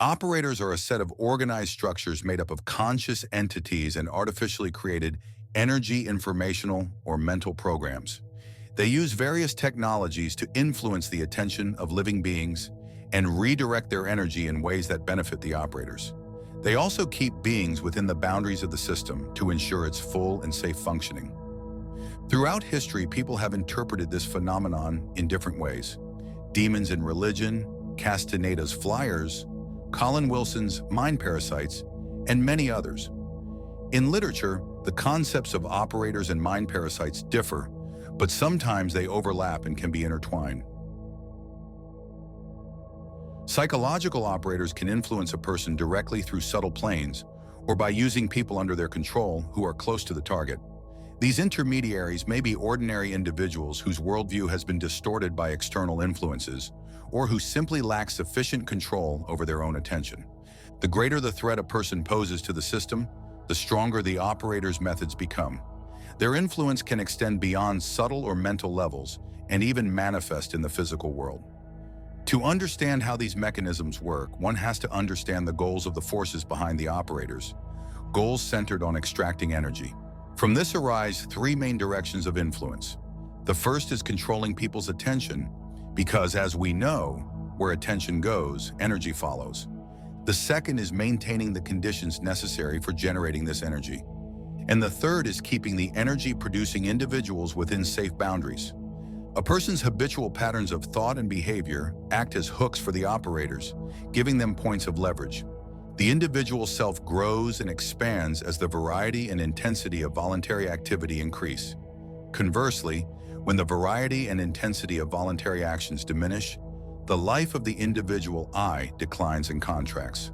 Operators are a set of organized structures made up of conscious entities and artificially created energy informational or mental programs. They use various technologies to influence the attention of living beings and redirect their energy in ways that benefit the operators. They also keep beings within the boundaries of the system to ensure its full and safe functioning. Throughout history, people have interpreted this phenomenon in different ways. Demons in religion, Castaneda's flyers, Colin Wilson's mind parasites, and many others. In literature, the concepts of operators and mind parasites differ, but sometimes they overlap and can be intertwined. Psychological operators can influence a person directly through subtle planes or by using people under their control who are close to the target. These intermediaries may be ordinary individuals whose worldview has been distorted by external influences or who simply lack sufficient control over their own attention. The greater the threat a person poses to the system, the stronger the operator's methods become. Their influence can extend beyond subtle or mental levels and even manifest in the physical world. To understand how these mechanisms work, one has to understand the goals of the forces behind the operators, goals centered on extracting energy. From this arise three main directions of influence. The first is controlling people's attention, because as we know, where attention goes, energy follows. The second is maintaining the conditions necessary for generating this energy. And the third is keeping the energy-producing individuals within safe boundaries. A person's habitual patterns of thought and behavior act as hooks for the operators, giving them points of leverage. The individual self grows and expands as the variety and intensity of voluntary activity increase. Conversely, when the variety and intensity of voluntary actions diminish, the life of the individual I declines and contracts.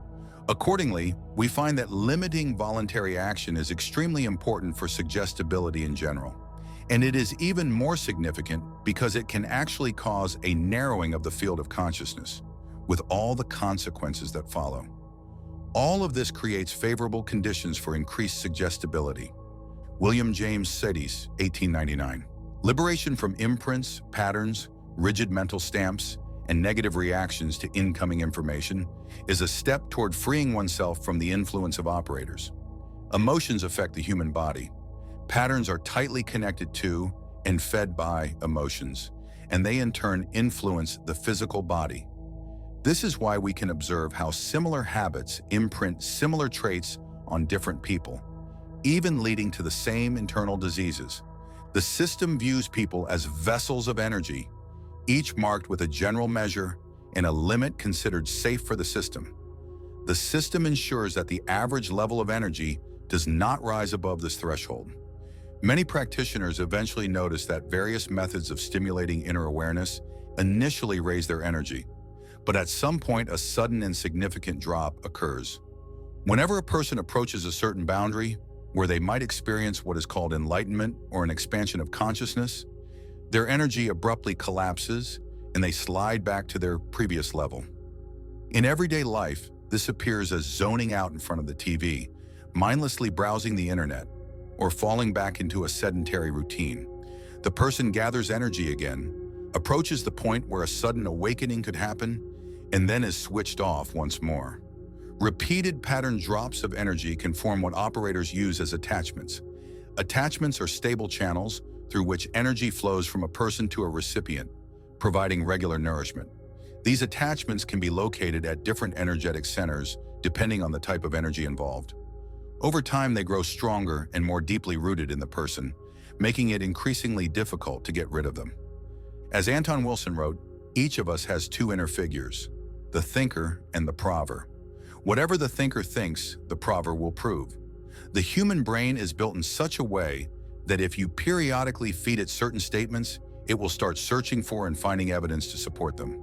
Accordingly, we find that limiting voluntary action is extremely important for suggestibility in general. And it is even more significant because it can actually cause a narrowing of the field of consciousness, with all the consequences that follow. All of this creates favorable conditions for increased suggestibility. William James Sedis, 1899. Liberation from imprints, patterns, rigid mental stamps, and negative reactions to incoming information is a step toward freeing oneself from the influence of operators. Emotions affect the human body. Patterns are tightly connected to and fed by emotions, and they in turn influence the physical body. This is why we can observe how similar habits imprint similar traits on different people, even leading to the same internal diseases. The system views people as vessels of energy, each marked with a general measure and a limit considered safe for the system. The system ensures that the average level of energy does not rise above this threshold. Many practitioners eventually notice that various methods of stimulating inner awareness initially raise their energy, but at some point a sudden and significant drop occurs. Whenever a person approaches a certain boundary, where they might experience what is called enlightenment or an expansion of consciousness, their energy abruptly collapses and they slide back to their previous level. In everyday life, this appears as zoning out in front of the TV, mindlessly browsing the internet, or falling back into a sedentary routine. The person gathers energy again, approaches the point where a sudden awakening could happen, and then is switched off once more. Repeated pattern drops of energy can form what operators use as attachments. Attachments are stable channels through which energy flows from a person to a recipient, providing regular nourishment. These attachments can be located at different energetic centers depending on the type of energy involved. Over time, they grow stronger and more deeply rooted in the person, making it increasingly difficult to get rid of them. As Anton Wilson wrote, each of us has two inner figures, the thinker and the prover. Whatever the thinker thinks, the prover will prove. The human brain is built in such a way that if you periodically feed it certain statements, it will start searching for and finding evidence to support them.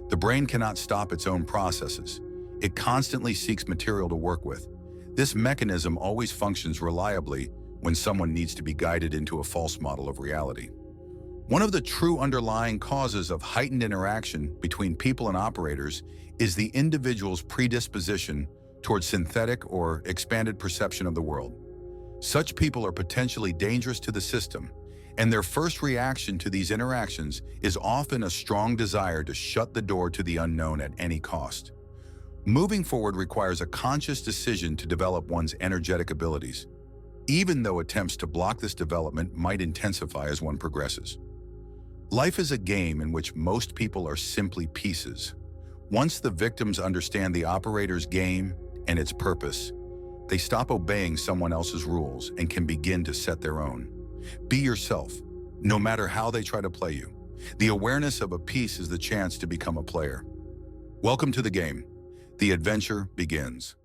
The brain cannot stop its own processes. It constantly seeks material to work with. This mechanism always functions reliably when someone needs to be guided into a false model of reality. One of the true underlying causes of heightened interaction between people and operators is the individual's predisposition towards synthetic or expanded perception of the world. Such people are potentially dangerous to the system, and their first reaction to these interactions is often a strong desire to shut the door to the unknown at any cost. Moving forward requires a conscious decision to develop one's energetic abilities, even though attempts to block this development might intensify as one progresses. Life is a game in which most people are simply pieces. Once the victims understand the operator's game and its purpose, they stop obeying someone else's rules and can begin to set their own. Be yourself, no matter how they try to play you. The awareness of a piece is the chance to become a player. Welcome to the game. The adventure begins.